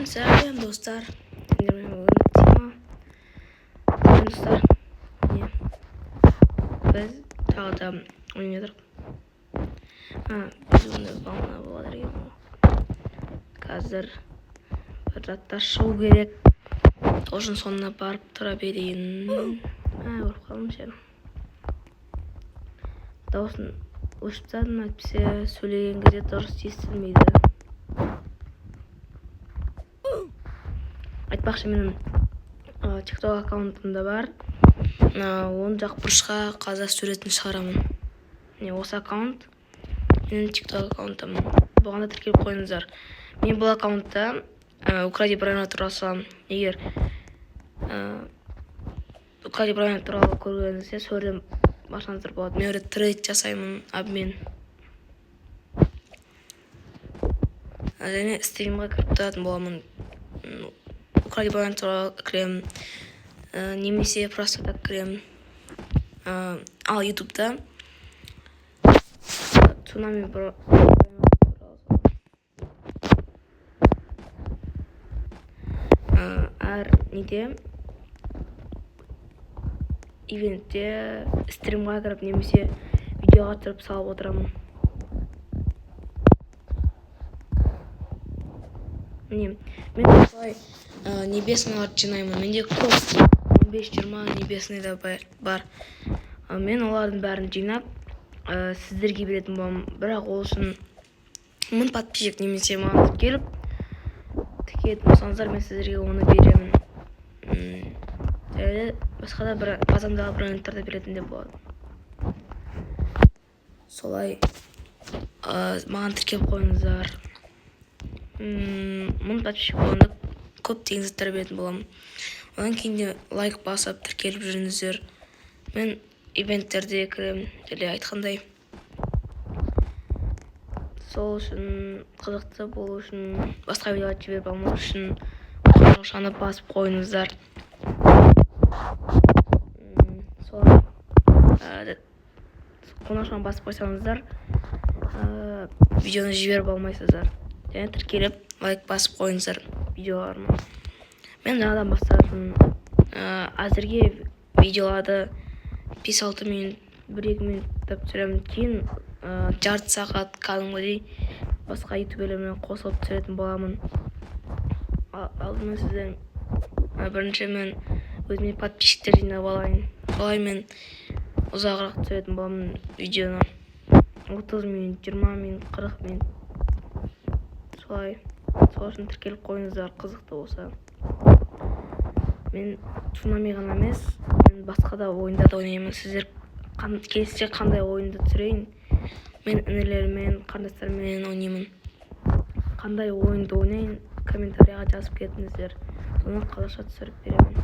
Сәлем достар. Тема. Достар. Біз тағы да ойнап жатырмық. Біз оны бағана болады екен. Қазір бір заттар шығу керек. Сосын соңына барып тұра берейін. Ұрып қалдым сені. Дауысын өшіп тастадым, әйтпесе сөйлеген кезде дұрыс естілмейді. Айтпақшы, менің TikTok аккаунтымда бар. Оң жақ бұрышқа қазақ суретін шығарамын. Осы аккаунт менің TikTok аккаунтым. Бұған да тіркеліп қойыңыздар. Мен бұл аккаунтта Укради Брайна туралы саламын. Егер Укради Брайна туралы көргеніңізде сөйлем башыңыздар болады. Мен трейд жасаймын, обмен. Және стримға кіріп тұратын боламын. Укради Брайна туралы кіремін. Немесе просто так кіремін. Ал ютубта цунами әр неде ивентте стримға кіріп немесе видеоға түсіріп салып отырамын. Мен осылай небесныйларды жинаймын. Менде көп 15-20 небесный да бар. Мен олардың бәрін жинап сіздерге беретін боламын. Бірақ ол үшін 1000 подписчик немесе маған келіп тікетін болсаңыздар, мен сіздерге оны беремін. Және басқа да базамдағы брендтарды беретін де болады. Солай маған тіркеліп қойыңыздар. 1000 подписчик болғанда көптеген заттар беретін боламын. Одан кейін де лайк басып тіркеліп жүріңіздер. Мен ивенттерде кіремін, және айтқандай. Сол үшін қызықты болу үшін, басқа видеоға жіберіп алмау үшін қоңыраушаны басып қойыңыздар. Солай қоңыраушаны басып қойсаңыздар, видеоны жіберіп алмайсыздар. Және тіркеліп лайк басып қойыңыздар видеоларыма. Мен жаңадан бастадым. Әзірге видеоларды 5-6 минут, 1-2 минуттап түсіремін. Кейін жарты сағат кәдімгідей басқа ютуберлермен қосылып түсіретін боламын. Алдымен сізден бірінші мен өзіме подписчиктер жинап алайын. Солай мен ұзағырақ түсіретін боламын видеоны. 30 минут, 20 минут, 40 минут. Солай. Сол үшін тіркеліп қойыңыздар, қызықты болса. Мен цунами ғана емес, мен басқа да ойында да ойнаймын. Сіздер келесіде қандай ойынды түсірейін? Мен інілермен, қандастармен ойнаймын. Қандай ойынды ойнайын? Комментарияға жазып кетіңіздер. Соны қазақша түсіріп беремін.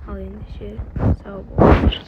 Ал ендеше сау болыңыздар.